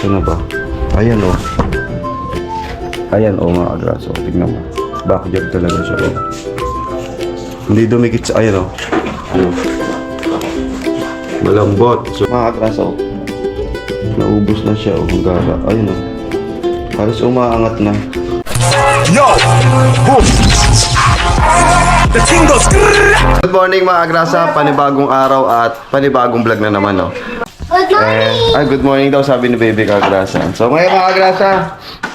Ano ba? Ayan o. Ayan o mga kagraso. Tignan mo. Backjab talaga siya o. Hindi dumikit sa... Ayan o. Ano? Malambot. So mga kagraso. Naubos na siya o. Hanggang ayun o. Halos umaangat na. Yo! Boom! The king goes... Good morning mga kagrasa. Panibagong araw at panibagong vlog na naman o. Good morning! Good morning daw sabi ni Baby Kagrasa. So ngayon mga kagrasa,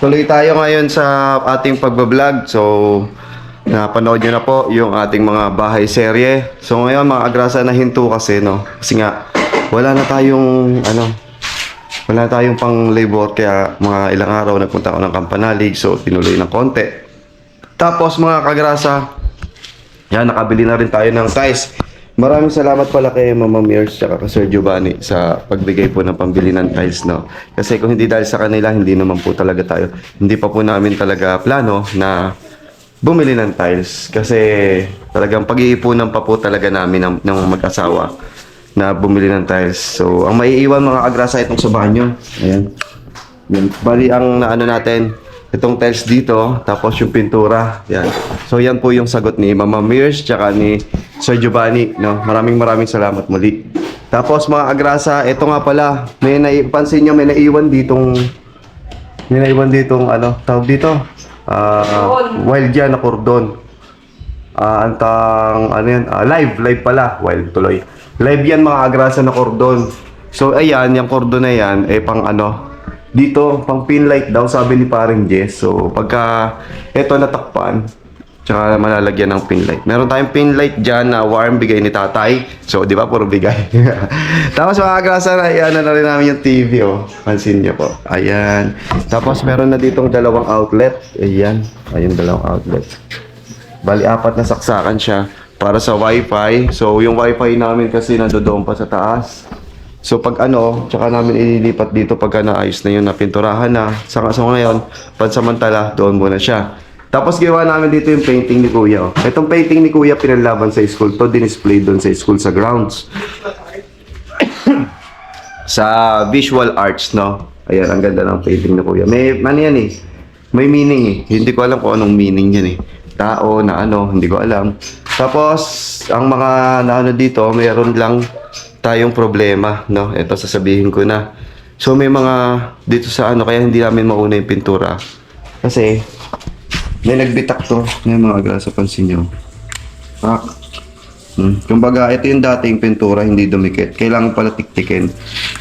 tuloy tayo ngayon sa ating pagbablog. So napanood nyo na po yung ating mga bahay serye. So ngayon mga kagrasa, nahinto kasi no. Kasi nga wala na tayong pang labor, kaya mga ilang araw nagpunta ako ng Campanalig. So tinuloy ng konti. Tapos mga kagrasa, yan, nakabili na rin tayo ng ties. Maraming salamat pala kay Mama Mears at kay Sir Giovanni sa pagbigay po ng pambili ng tiles, no? Kasi kung hindi dahil sa kanila, hindi naman po talaga tayo, hindi pa po namin talaga plano na bumili ng tiles. Kasi talagang pag-iipunan pa po talaga namin ng mag-asawa na bumili ng tiles. So, ang maiiwan mga agrasa itong sa banyo. Ayan. Yan. Bali ang naano natin, itong tiles dito, tapos yung pintura. Yan. So, yan po yung sagot ni Mama Mears tsaka ni Sir Giovanni, no? Maraming salamat muli. Tapos mga agrasa, ito nga pala, may naipansin nyo, may naiwan ditong ano, tawag dito? Wild yan na cordon. Antang, ano yan? Live pala. Wild tuloy. Live yan mga agrasa na cordon. So, ayan, yung cordon na yan, pang ano, dito, pang pin light daw, sabi ni paring Jess. So, pagka ito natakpan, tsaka malalagyan ng pin light. Meron tayong pin light dyan na warm, bigay ni tatay. So, di ba? Puro bigay. Tapos mga agrasa, ayan na rin namin yung TV, oh. Pansin nyo po. Ayan. Tapos meron na ditong dalawang outlet. Ayan. Ayun, dalawang outlet. Bali, 4 na saksakan siya para sa wifi. So, yung wifi namin kasi nandoon pa sa taas. So, pag ano, tsaka namin ililipat dito pagka naayos na yun, napinturahan na. So, ngayon, pansamantala, doon muna siya. Tapos gawa namin dito yung painting ni Kuya. Oh. Itong painting ni Kuya pinalaban sa school to, dinisplay doon sa school sa grounds. Sa visual arts, no? Ayan, ang ganda ng painting ni Kuya. May ano yan eh. May meaning eh. Hindi ko alam kung anong meaning yan eh. Tao na ano, hindi ko alam. Tapos, ang mga naano dito, mayroon lang tayong problema, no? Ito sasabihin ko na. So may mga dito sa ano, kaya hindi namin mauna yung pintura. Kasi may nagbitak to. May mga agrasa, pansin nyo. Kumbaga, ito yung dating pintura, hindi dumikit. Kailangan pala tiktikin.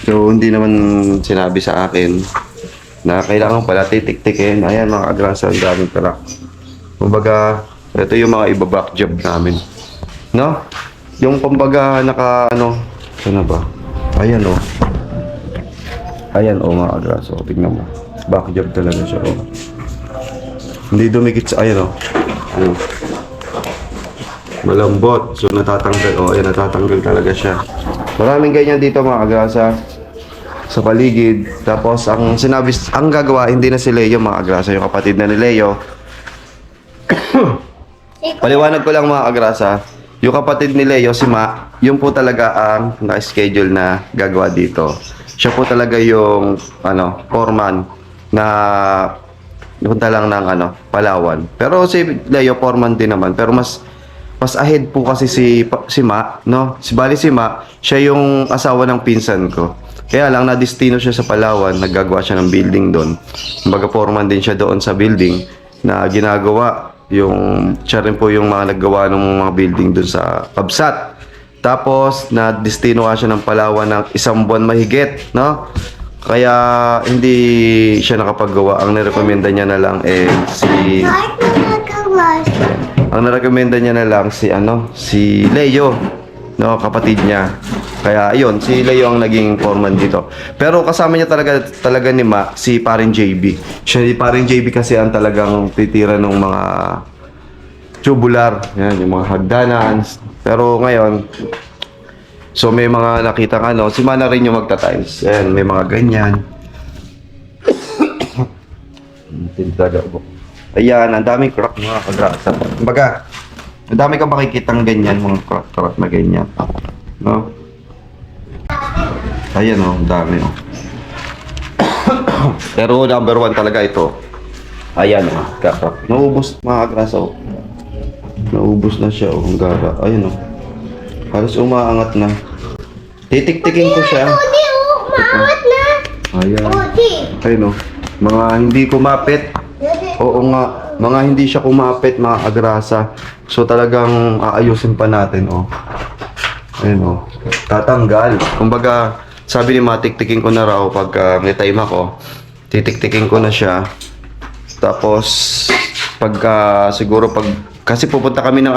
So, hindi naman sinabi sa akin na kailangan pala titiktikin. Ayan mga agrasa, ang daming tarak. Kumbaga, ito yung mga iba-back job namin. No? Yung kumbaga, ano ba? Ayan o. Ayan o mga agrasa. Tignan mo. Back job talaga siya o. Hindi dumikit sa, ayan o. Ano? Malambot. So, natatanggal. O, ayan, natatanggal talaga siya. Maraming ganyan dito mga agrasa. Sa paligid. Tapos, ang gagawa, hindi na si Leo mga agrasa. Yung kapatid na ni Leo. Paliwanag ko lang mga agrasa. Yung kapatid ni Leo, si Ma, yun po talaga ang na-schedule na gagawa dito. Siya po talaga yung, foreman na punta lang ng Palawan. Pero si Leo foreman din naman, pero mas ahead po kasi si Ma, no? Si Ma, siya yung asawa ng pinsan ko. Kaya lang na-destino siya sa Palawan, naggagawa siya ng building doon. Kumbaga foreman din siya doon sa building na ginagawa yung siya rin po yung mga naggawa ng mga building doon sa Kabsat. Tapos na-destino siya ng Palawan ng 1 buwan mahigit, no? Kaya hindi siya nakapaggawa. Ang nirekomenda niya na lang si Leo, no, kapatid niya. Kaya ayun, si Leo ang naging foreman dito. Pero kasama niya talaga ni Ma, si paring JB. Siya si paring JB kasi ang talagang titira ng mga tubular, yan, yung mga hagdanan. Pero ngayon, so may mga nakita si Ma na rin yung magta-tiles. Ayan, may mga ganyan. Ayan, ang daming crack mga kagrasa. Kumbaga, ang dami kang makikitang ganyan, mga crack na ganyan. No? Ayan ang dami Pero number 1 talaga ito. Ayan, kaka. Naubos mga agrasa. Oh. Naubos na siya. Oh, ang gara. Ayun, oh. Halos umaangat na. Titik-tikin ko siya. Odi, oh, maangat na. Ayan. Odi. Ayun, oh. Mga hindi kumapit. Oo nga. Mga hindi siya kumapit, mga agrasa. So talagang aayusin pa natin, oh. Ayun, oh. Tatanggal. Kumbaga, sabi ni matiktikin ko na raw pag may time ako. Titiktikin ko na siya. Tapos, siguro kasi pupunta kami ng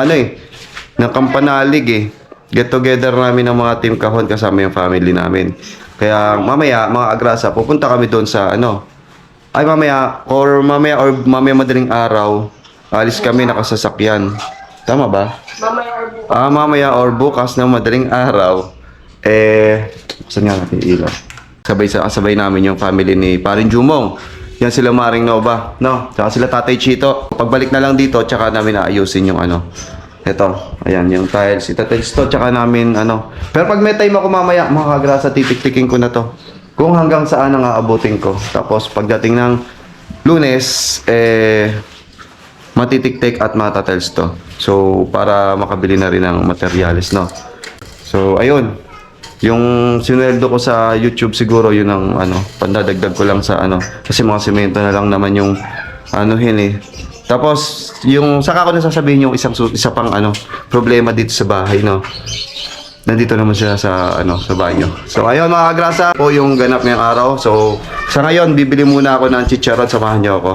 ng Kampanalig eh. Get together namin ng mga team kahon kasama yung family namin. Kaya mamaya, mga agrasa, pupunta kami doon sa mamaya madaling araw, alis kami nakasasakyan. Tama ba? Mamaya or bukas ng madaling araw, saan nga natin ilaw? Sabay namin yung family ni Paring Jumong. Yan sila Maring Nova, no? Tsaka sila Tatay Chito. Pagbalik na lang dito, tsaka namin aayusin yung Ito, ayan, yung tiles. Itatiles to, tsaka namin, Pero pag may time ako mamaya, mga kagrasa, titik-tikin ko na to. Kung hanggang saan ang aabutin ko. Tapos, pagdating ng Lunes, matitik-tik at matatiles to. So, para makabili na rin ng materyales, no? So, ayun. Yung sinweldo ko sa YouTube siguro yun ang pandadagdag ko lang sa kasi mga semento na lang naman yung Tapos yung saka ko na sasabihin yung isa pang problema dito sa bahay, no. Nandito naman siya sa sa banyo. So ayun mga grasa po yung ganap ngayong araw. So sa ngayon bibili muna ako ng chicharon, samahan niyo ako.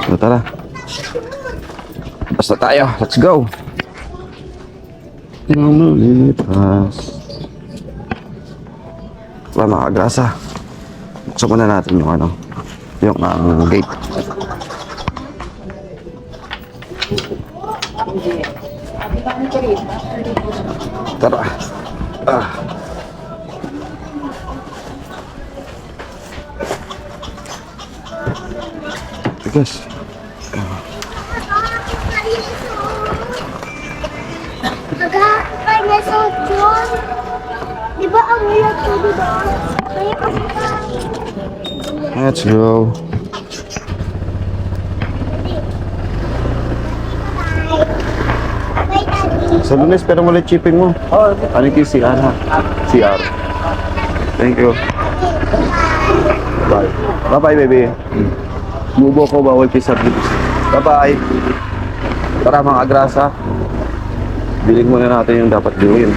So tara. Basta tayo, let's go. Lumilipas. Mga grasa. Buksan muna natin yung yung gate. Tara. Guys. Kanya sa John. Di ba ang iyak ko dito? Kaya kasi Let's go. Sa Lunes, pero mali chipping mo. Ano yung CR ha? CR. Thank you. Bye. Bye-bye, baby. Bubo ko, bawal kisap dito. Bye-bye. Tara mga agrasa. Biling muna natin yung dapat gawin.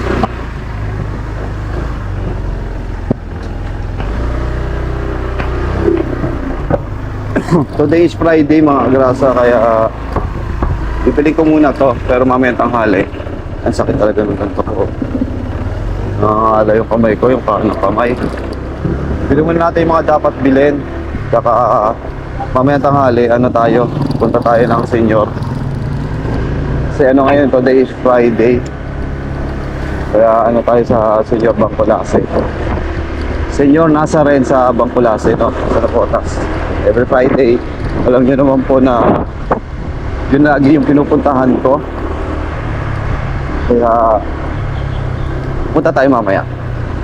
Today is Friday mga agrasa, kaya bibili ko muna to, pero mamaya tanghali. Ang sakit talaga ng ganito ko. Nakakala yung kamay ko, yung kamay. Bili muna natin yung mga dapat bilhin. Saka mamaya tanghali, punta tayo ng senior. Kasi ngayon, today is Friday. Kaya tayo sa Senior Bangkulase. Senior nasa rin sa Bangkulase, no? Sa Napotas. Every Friday, alam nyo naman po na yun lagi yung pinupuntahan ko. Kaya punta tayo mamaya.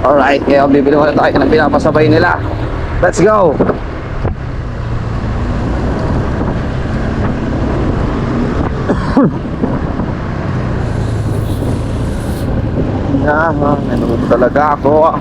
Alright, kaya bibili muna tayo ng pinapasabay nila. Let's go! Ano talaga ako.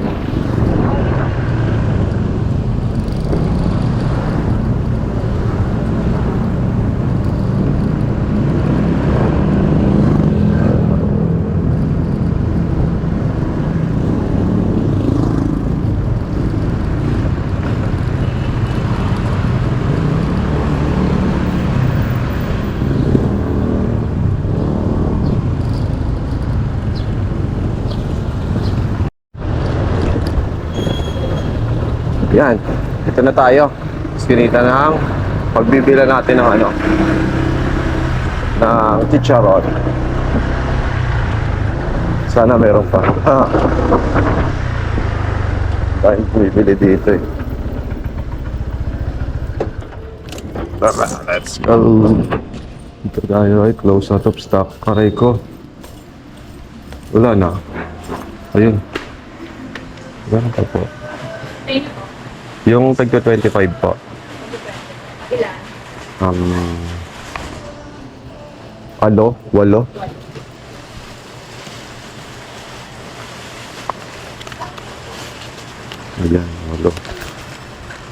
Yan, ito na tayo. Sinita ng pagbibila natin ng ng chicharon. Sana meron pa. Tayong bibili dito eh. Let's go. Dito tayo ay close out of stock. Aray ko. Wala na. Ayun. Wala na pa po. Yung tagto 25 po. Ilan? Ano? Walo? Ayan, walo.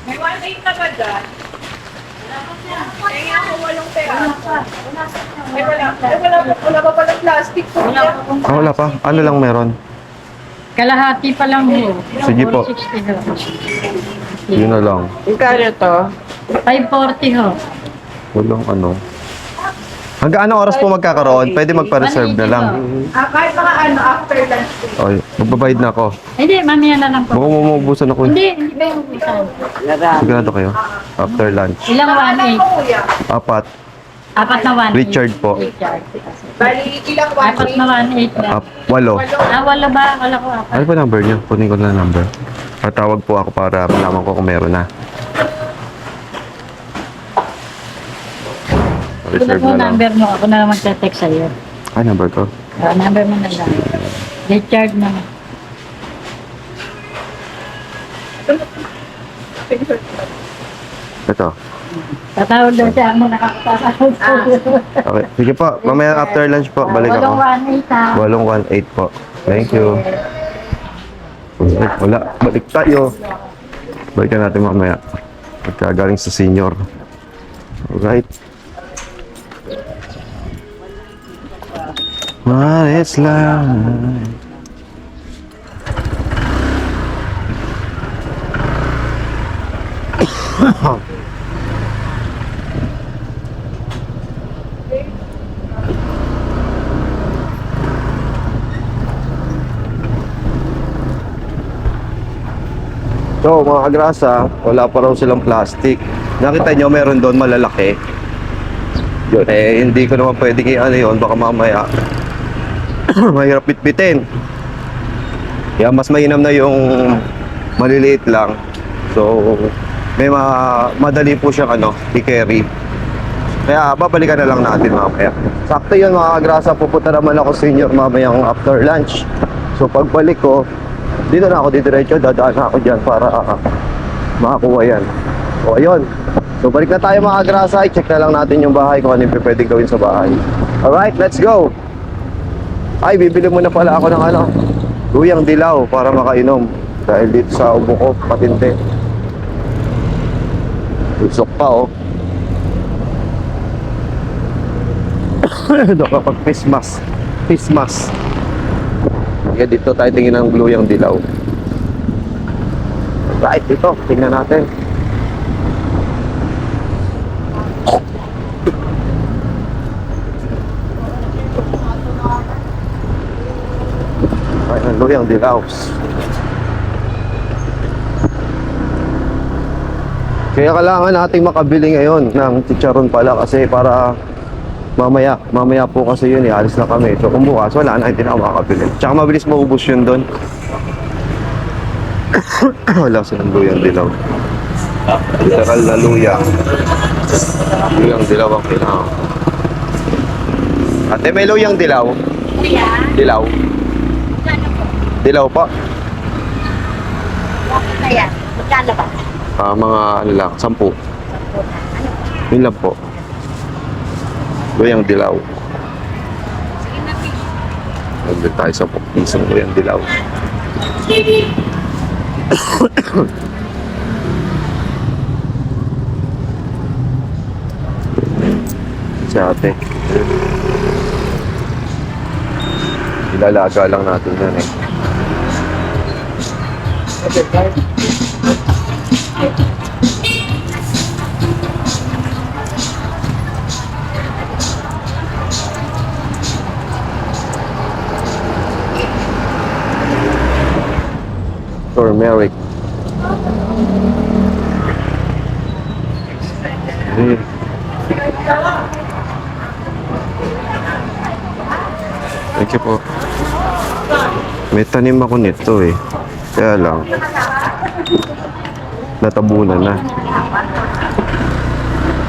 May 1.8 na ba dyan? Kaya ako walong pera. Ay, wala pa palang plastic po. Ah, wala pa. Ano lang meron? Kalahati pa lang ho. Sige po. 460 ho. Yun na lang. Magkano to? 540 ho. Walang ano. Hanggang anong oras po magkakaroon? Pwede magpa-reserve na lang. Kahit mga ano, after lunch. Ay, magbabayad na ako. Hindi, mamaya na lang po. Mukhang mumubusan ako. Hindi, hindi yung isa. Sigurado kayo? After lunch. Ilang 1.8? Kuya. Apat. Apat na 1.8. Richard po. Richard. Bali, ilang Apat na 1.8 na. Walo. Wala ba? Wala ko apat. Ano ba number niyo? Kunin ko na number. Tatawag po ako para malaman ko kung meron na. Ito Reserve na po na lang. number mo. Ako na lang magte-text sa'yo. Ay, number ko. Number mo na lang. Richard na. Ito. Tatawag daw siya mo nakakatatawag. Okay. Sige po. Mamaya after lunch po. Balik ako. Walong 1.8 ha. Walong 1.8 po. Thank you. Ay, wala. Balik tayo. Balikan natin mamaya. Pagkagaling sa senior. Alright. What is life? So mga kagrasa, wala pa raw silang plastic. Nakita nyo meron doon malalaki. Yun eh, hindi ko naman pwedeng ano yun, baka mamaya mahirap bitbitin. Kaya mas mainam na yung maliliit lang. So may madali po siyang ano, i-carry. Kaya babalikan na lang natin mamaya. Sakto yun mga kagrasa, pupunta naman ako senior mamayang after lunch. So pagbalik ko, dito na ako didiretso, dadaan na ako dyan para makakuha yan. O ayun. So balik na tayo mga kagrasa, i-check na lang natin yung bahay kung ano yung pwedeng gawin sa bahay. Alright, let's go! Ay, bibili muna pala ako ng ano, luyang dilaw para makainom. Dahil dito sa ubo ko, patinte. Usok pa oh. Doon kapag Christmas. Christmas. Kaya dito tayo tingin ng luyang dilaw. Right, dito, tingnan natin. Ay, ang luyang dilaw. Kaya kailangan nating makabili ngayon ng chicharon pala kasi para mamaya po kasi yun alis na kami. So kung bukas wala na, hindi na ako makakabili. Tsaka mabilis maubos yun doon. Wala silang luyang dilaw. Literal na luya. Luyang dilaw ang kailangan. Ate, may luyang dilaw? Kuya, Dilaw? magkano po? Dilaw pa? Bakit na yan? Magkano ba? Mga ano lang, 10. Yun lang po. Luyang dilaw. Sige na, please. Nandun tayo sa isang luyang dilaw. Si ate. Ilalaga lang natin yan eh. Turmeric. Thank you po. May tanim ako nito eh. Kaya lang, natabunan na.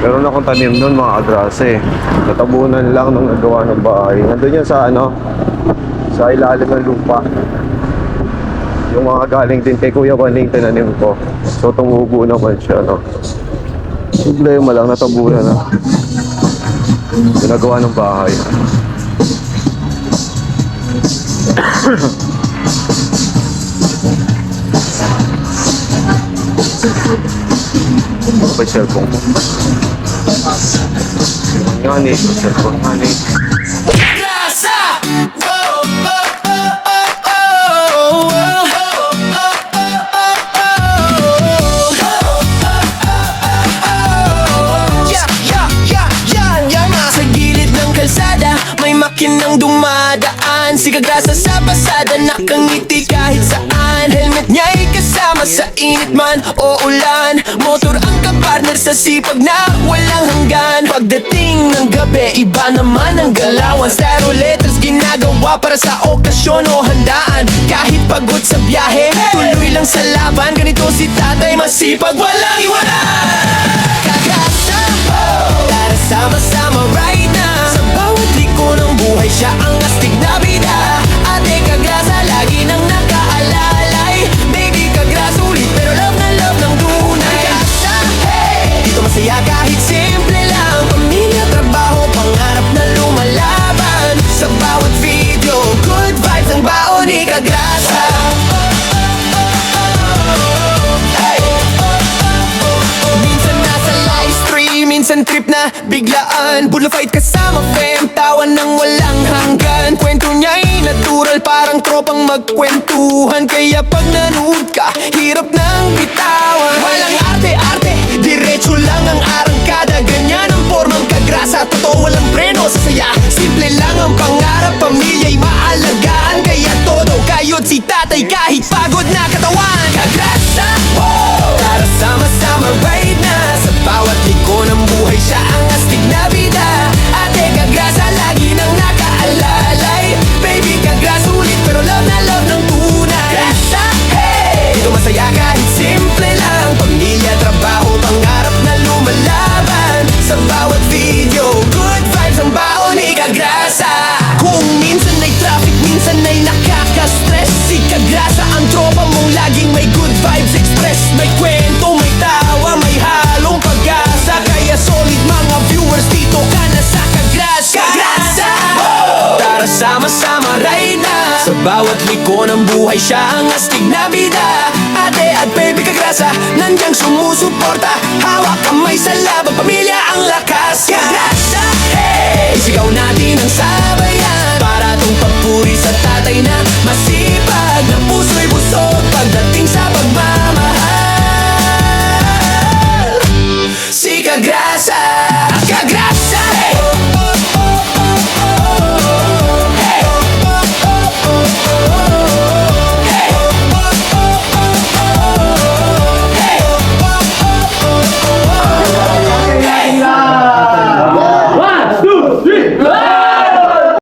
Meron akong tanim doon mga adrase. Natabunan lang nung nagawa ng bahay. Nandun yun sa ano, sa ilalim ng lupa. Yung mga galing din kay Kuya Juan yung tinanim ko. So tumubo naman siya, no? Problema lang, natabunan na. Ginagawa ng bahay. Ano ba yung cellphone ko? Yan eh, cellphone yan eh. Sa gilid ng kalsada may makinang dumadaan. Sigagrasa sa pasada, nakangiti kahit saan. Helmet niya'y kasama sa init man o ulan. Motor ang kapartner sa sipag na walang hanggan. Pagdating ng gabi, iba naman ang galawan. Styro letters ginagawa para sa okasyon o handaan. Kahit pagod sa biyahe, tuloy lang sa laban. Ganito si tatay, masipag, walang iwanan. Kagrasa, tara sama-sama right now. Sa bawat liko ng buhay, siya ang astig na bida. Ate Kagrasa, lagi nang nakaalalay. Baby Kagrasa, ulit pero love na love ng tunay. Kagrasa, hey! Dito masaya kahit simple lang. Pamilya, trabaho, pangarap na lumalaban. Sa bawat video, good vibes ang baon ni Kagrasa. Minsan nasa live stream, minsan trip na biglaan. Bullfight kasama fam, tawan ng walang hanggan. Kwento niya'y natural, parang tropang magkwentuhan. Kaya pag nanood ka, hirap nang bitawan. Walang arte-arte, diretso lang ang arangkada. Ganyan ang formang Kagrasa, totoo walang preno sa saya. Simple lang ang pangarap, pamilya'y maalagaan. Kaya todo kayod si tatay kahit pagod na katawan. Kagrasa, tara sama-sama right na. Sa bawat liko ng buhay, siya ang astig na bida. Ate Kagrasa, lagi nang nakaalalay. Baby Kagrasa, ulit pero love na love ng tunay. Kagrasa, hey! Dito masaya kahit simple lang. Pamilya, trabaho, pangarap na lumalaban. Sa bawat video, good vibes ang baon ni Kagrasa. Kung minsan ay traffic, minsan ay nakaka-stress, si Kagrasa ang tropa mong laging may good vibes express. May kwento, may tawa, may halong pag-asa. Kaya solid mga viewers, dito ka na sa Kagrasa. Kagrasa! Tara sama-sama right na. Sa bawat liko ng buhay, siya ang astig na bida. Ate at baby Kagrasa, nandiyan sumusuporta. Hawak kamay sa laban, pamilya ang lakas. Kagrasa, hey! Isigaw natin ang sabay.